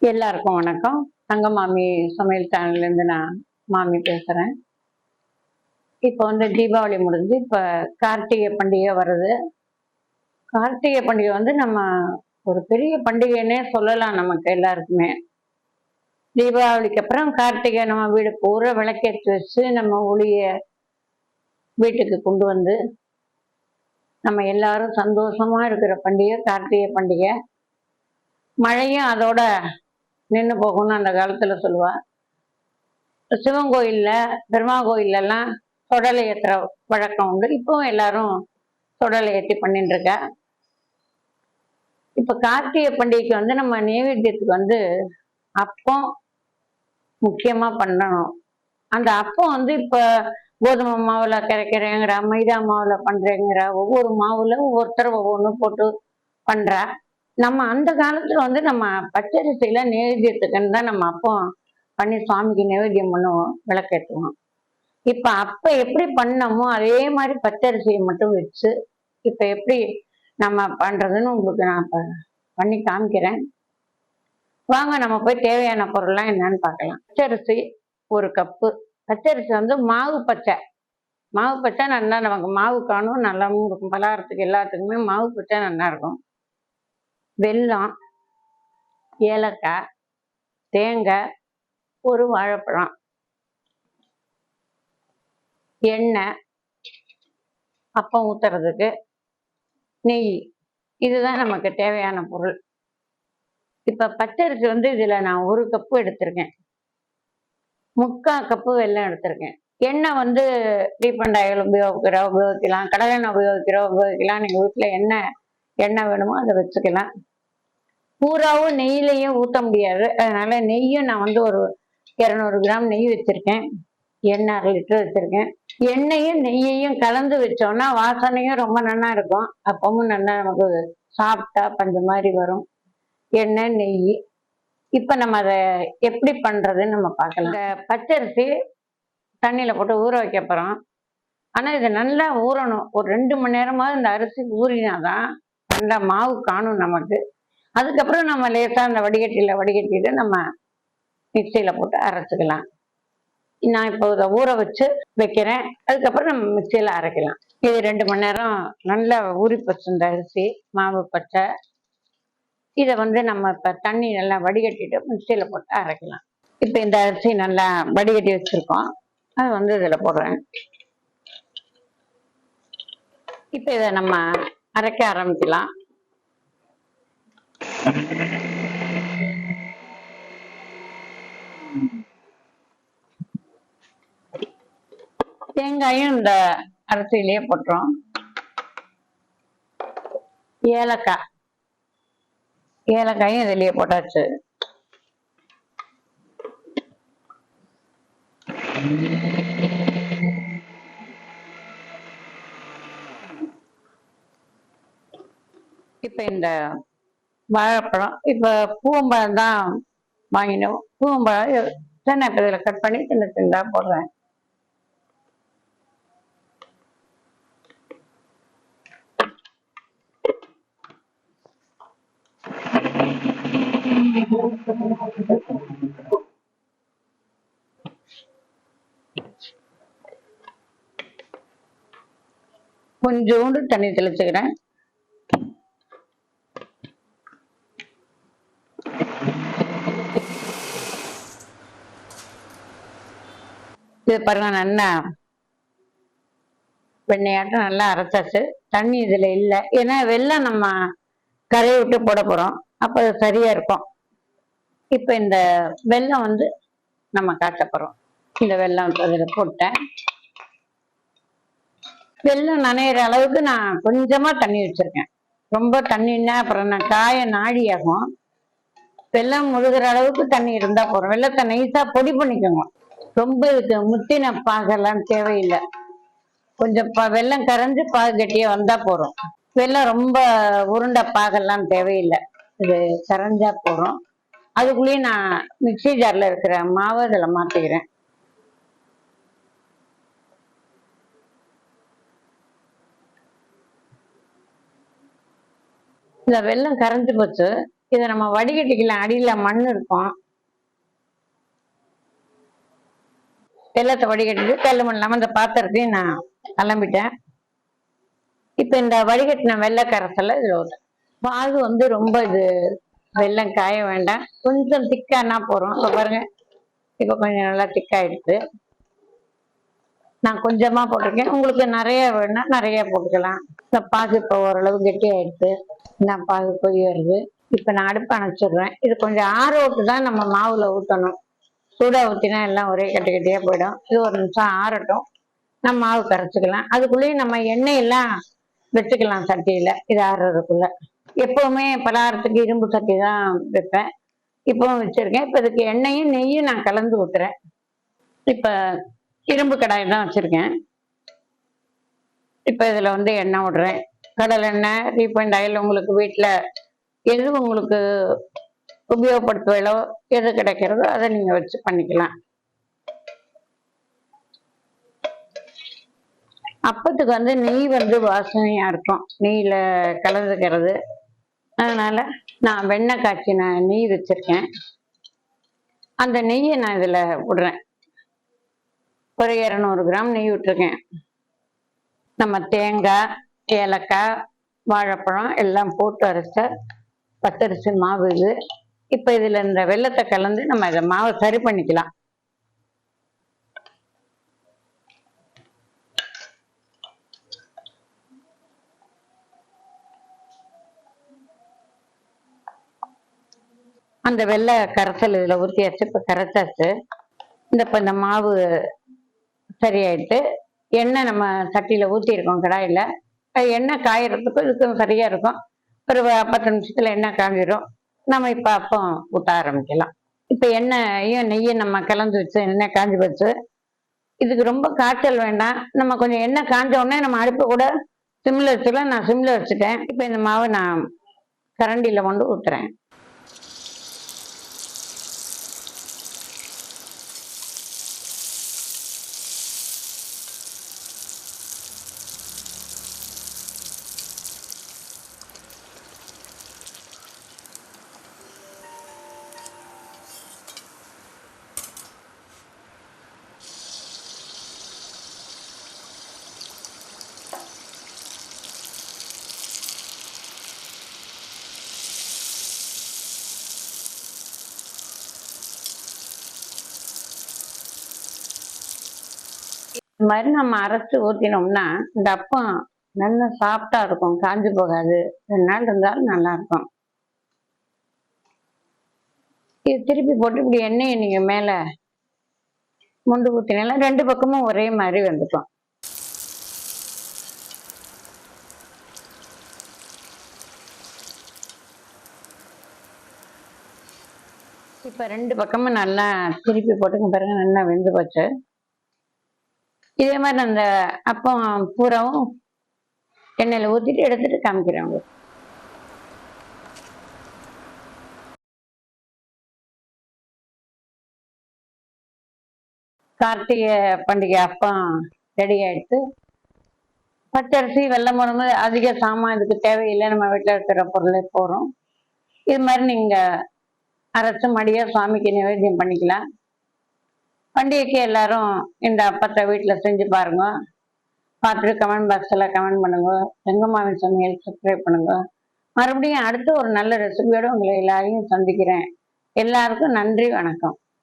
எல்லாருக்கும் வணக்கம். தங்க மாமி சமையல் சேனல்ல இருந்து நான் மாமி பேசுறேன். இப்போ தீபாவளி முடிஞ்சு இப்ப கார்த்திகை பண்டிகை வருது. கார்த்திகை பண்டிகை நம்ம ஒரு பெரிய பண்டிகைன்னே சொல்லலாம். நமக்கு எல்லாருக்குமே தீபாவளிக்கு அப்புறம் கார்த்திகை நம்ம வீடு பூரா விளக்கேற்றி வச்சு நம்ம ஒளிய வீட்டுக்கு கொண்டு வந்து நம்ம எல்லாரும் சந்தோஷமா இருக்கிற பண்டிகை கார்த்திகை பண்டிகை. மழையும் அதோட நின்று போகும்னு அந்த காலத்துல சொல்லுவா. சிவன் கோயில்ல பெருமா கோயில்ல எல்லாம் தொடலை ஏற்றுற வழக்கம் உண்டு. இப்பவும் எல்லாரும் தொடலை ஏற்றி பண்ணிட்டு இருக்க. இப்ப கார்த்திகை பண்டிகைக்கு நம்ம நைவேத்தியத்துக்கு அப்பம் முக்கியமா பண்ணணும். அந்த அப்பம் இப்ப கோதுமை மாவுல கரைக்கிறேங்கிற, மைதா மாவுல பண்றேங்கிற, ஒவ்வொரு மாவுல ஒவ்வொருத்தர் ஒவ்வொன்று போட்டு பண்ற. நம்ம அந்த காலத்துல நம்ம பச்சரிசியில நைவேத்தியத்துக்குன்னு தான் நம்ம அப்பம் பண்ணி சுவாமிக்கு நைவேத்தியம் பண்ணுவோம், விளக்கேற்றுவோம். இப்ப அப்ப எப்படி பண்ணமோ அதே மாதிரி பச்சரிசியை மட்டும் வச்சு இப்ப எப்படி நம்ம பண்றதுன்னு உங்களுக்கு நான் பண்ணி காமிக்கிறேன். வாங்க நம்ம போய் தேவையான பொருள்லாம் என்னன்னு பார்க்கலாம். பச்சரிசி 1 கப்பு. பச்சரிசி மாவு பச்சை. மாவு பச்சை நல்லா நமக்கு மாவு காணும், நல்லாவும் இருக்கும். பலகாரத்துக்கு எல்லாத்துக்குமே மாவு பச்சை நல்லா இருக்கும். வெல்லம், ஏலக்காய், தேங்காய், ஒரு வாழைப்பழம், எண்ணெய், அப்பம் ஊத்துறதுக்கு நெய். இதுதான் நமக்கு தேவையான பொருள். இப்ப பச்சரிசி இதுல நான் 1 கப்பு எடுத்திருக்கேன். 3/4 கப்பு வெல்லம் எடுத்திருக்கேன். எண்ணெய் ரீஃபண்ட் ஆயில் உபயோகிக்கலாம், கடலெண்ணெய் உபயோகிக்கலாம். நீங்க வீட்டுல எண்ணெய் வேணுமோ அதை வச்சுக்கலாம். பூராவும் நெய்யிலையும் ஊற்ற முடியாது. அதனால நெய்யும் நான் ஒரு 200 கிராம் நெய் வச்சிருக்கேன். எண்ணெய் 1/2 லிட்டர் வச்சிருக்கேன். எண்ணெயும் நெய்யையும் கலந்து வச்சோம்னா வாசனையும் ரொம்ப நல்லா இருக்கும். அப்பவும் நல்லா நமக்கு சாப்பிட்டா பஞ்சு மாதிரி வரும். எண்ணெய் நெய். இப்ப நம்ம அதை எப்படி பண்றதுன்னு நம்ம பார்க்கலாம். இந்த பச்சரிசி தண்ணியில போட்டு ஊற வைக்க போறோம். ஆனா இது நல்லா ஊறணும். ஒரு 2 மணி நேரமாவது இந்த அரிசி ஊறினாதான் நல்லா மாவு காணும் நமக்கு. அதுக்கப்புறம் நம்ம லேசா அந்த வடிகட்டிட்டு நம்ம மிக்சியில போட்டு அரைச்சிக்கலாம். நான் இப்போ இதை ஊற வச்சு வைக்கிறேன். அதுக்கப்புறம் நம்ம மிக்சியில அரைக்கலாம். இது 2 மணி நேரம் நல்லா ஊறி போச்சு இந்த அரிசி மாவு பச்சை. இதை நம்ம இப்ப தண்ணி நல்லா வடிகட்டிட்டு மிக்சியில போட்டு அரைக்கலாம். இப்ப இந்த அரிசி நல்லா வடிகட்டி வச்சிருக்கோம். அது இதுல போடுறேன். இப்ப இதை நம்ம அரைக்க ஆரம்பிக்கலாம். தேங்காயும் இந்த அரிசியிலேயே போட்டுரும். ஏலக்காயும் இதுலயே போட்டாச்சு. இப்ப இந்த வாழைப்பழம், இப்ப பூவம்பழம் தான் வாங்கினோம். பூவம்பழம் சின்ன இதில் கட் பண்ணி சின்ன சின்னதா போடுறேன். கொஞ்சோண்டு தண்ணி தெளிச்சுக்கிறேன். இது பாருங்க, நல்லா வெண்ணையாட்டம் நல்லா அரைச்சாச்சு. தண்ணி இதுல இல்லை, ஏன்னா வெல்லம் நம்ம கரையை விட்டு போட போறோம். அப்ப அது சரியா இருக்கும். இப்ப இந்த வெல்லம் நம்ம காய்ச்ச போறோம். இந்த வெல்லம் அதில் போட்டேன். வெல்லம் நனையிற அளவுக்கு நான் கொஞ்சமா தண்ணி வச்சிருக்கேன். ரொம்ப தண்ணின்னா அப்புறம் நான் காய நாழி ஆகும். வெல்லம் முழுகிற அளவுக்கு தண்ணி இருந்தா போறோம். வெல்லத்தை நைஸா பொடி பண்ணிக்கோங்க. ரொம்ப இதுக்கு முத்தின பாகெல்லாம் தேவையில்லை. கொஞ்சம் வெல்லம் கரைஞ்சு பாகு கட்டியா வந்தா போறோம். வெல்லம் ரொம்ப உருண்டை பாகெல்லாம் தேவையில்லை. இது கரைஞ்சா போறோம். அதுக்குள்ளேயே நான் மிக்சி ஜார்ல இருக்கிற மாவை இதில் மாத்திக்கிறேன். இந்த வெல்லம் கரைஞ்சு போச்சு. இதை நம்ம வடிகட்டிக்கலாம். அடியில மண் இருக்கும். வெல்லத்தை வடிகட்டிட்டு கல் மண் இல்லாம இந்த பாத்திரத்தையும் நான் கிளம்பிட்டேன். இப்ப இந்த வடிகட்டின வெள்ளை கரைசல இதுல ஊற்றேன். பாகு வந்து ரொம்ப இது வெல்லம் காய வேண்டாம், கொஞ்சம் திக்கானா போறோம். இப்ப பாருங்க, இப்ப கொஞ்சம் நல்லா திக்காயிடுச்சு. நான் கொஞ்சமா போட்டிருக்கேன். உங்களுக்கு நிறைய வேணும்னா நிறைய போட்டுக்கலாம். இந்த பாகு இப்போ ஓரளவு கெட்டி ஆயிடுச்சு. நான் பாகு கொதி வருது. இப்ப நான் அடுப்பு அணைச்சிடுறேன். இது கொஞ்சம் ஆற விட்டு தான் நம்ம மாவுல ஊற்றணும். சூடா ஊற்றினா எல்லாம் ஒரே கட்டி கட்டியா போயிடும். இது ஒரு நிமிஷம் ஆறட்டும், நம்ம மாவு கரைச்சிக்கலாம். அதுக்குள்ளேயும் நம்ம எண்ணெயெல்லாம் வச்சுக்கலாம் சட்டியில. இது ஆறுறதுக்குள்ள எப்பவுமே பலகாரத்துக்கு இரும்பு சட்டி தான் வைப்பேன். இப்பவும் வச்சிருக்கேன். இப்ப இதுக்கு எண்ணெயும் நெய்யும் நான் கலந்து ஊத்துறேன். இப்ப இரும்பு கடாய் தான் வச்சிருக்கேன். இப்ப இதுல வந்து எண்ணெய் விடுறேன். கடலை எண்ணெய், ரீஃபைண்ட் ஆயில், உங்களுக்கு வீட்டுல எது உங்களுக்கு உபயோகப்படுத்துவீங்களோ, எது கிடைக்கிறதோ அதை நீங்க வச்சு பண்ணிக்கலாம். அப்பத்துக்கு வந்து நெய் வந்து வாசனையா இருக்கும், நெய்யில கலந்துக்கிறது. அதனால நான் வெண்ணெய் காய்ச்சின நெய் வச்சிருக்கேன். அந்த நெய்யை நான் இதுல விடுறேன். ஒரு 200 கிராம் நெய் விட்டுருக்கேன். நம்ம தேங்காய், ஏலக்காய், வாழைப்பழம் எல்லாம் போட்டு அரைச்ச பச்சரிசி மாவு இது. இப்ப இதுல இந்த வெல்லத்தை கலந்து நம்ம இதை மாவை சரி பண்ணிக்கலாம். அந்த வெள்ளை கரைசல் இதுல ஊற்றியாச்சு. இப்ப கரைச்சாச்சு. இந்த மாவு சரியாயிட்டு எண்ணெய் நம்ம சட்டியில ஊற்றிருக்கோம் கடாயில. எண்ணெய் காயறதுக்கும் இதுக்கும் சரியா இருக்கும். ஒரு 10 நிமிஷத்துல எண்ணெய் காஞ்சிடும். நம்ம இப்ப அப்பம் ஊற்ற ஆரம்பிக்கலாம். இப்ப எண்ணெயும் நெய்யும் நம்ம கலந்து வச்சு எண்ணெய் காஞ்சி வச்சு, இதுக்கு ரொம்ப காய்ச்சல் வேண்டாம். நம்ம கொஞ்சம் எண்ணெய் காஞ்ச உடனே நம்ம அடுப்பு கூட சிம்ல வச்சுக்கலாம். நான் சிம்ல வச்சுட்டேன். இப்ப இந்த மாவை நான் கரண்டியில கொண்டு ஊத்துறேன். இந்த மாதிரி நம்ம அரைச்சு ஊற்றினோம்னா இந்த அப்பம் நல்லா சாஃப்டா இருக்கும், காஞ்சு போகாது. 2 நாள் இருந்தாலும் நல்லா இருக்கும். இது திருப்பி போட்டு இப்படி எண்ணெயை நீங்க மேல முண்டு ஊத்தினால 2 பக்கமும் ஒரே மாதிரி வந்துடும். இப்ப 2 பக்கமும் நல்லா திருப்பி போட்டுங்க பாருங்க, நல்லா வெந்து போச்சு. இதே மாதிரி அந்த அப்பம் பூராவும் எண்ணெயில ஊத்திட்டு எடுத்துட்டு காமிக்கிறேன் உங்களுக்கு. கார்த்திகை பண்டிகை அப்பம் ரெடி ஆயிடுச்சு. பச்சரிசி, வெள்ளை முருங்கு, அதிக சாமான் இதுக்கு தேவையில்லை. நம்ம வீட்டில் இருக்கிற பொருளை போறோம். இது மாதிரி நீங்க அரைச்சு மடியா சுவாமிக்கு நிவேத்தியம் பண்ணிக்கலாம். பண்டிகைக்கு எல்லாரும் இந்த அப்பத்தை வீட்டுல செஞ்சு பாருங்க. பார்த்துட்டு கமெண்ட் பாக்ஸ்ல கமெண்ட் பண்ணுங்க. செங்கம்மாவின் சமையல் சப்ஸ்கிரைப் பண்ணுங்க. மறுபடியும் அடுத்து ஒரு நல்ல ரெசிபியோட உங்களை எல்லாரையும் சந்திக்கிறேன். எல்லாருக்கும் நன்றி, வணக்கம்.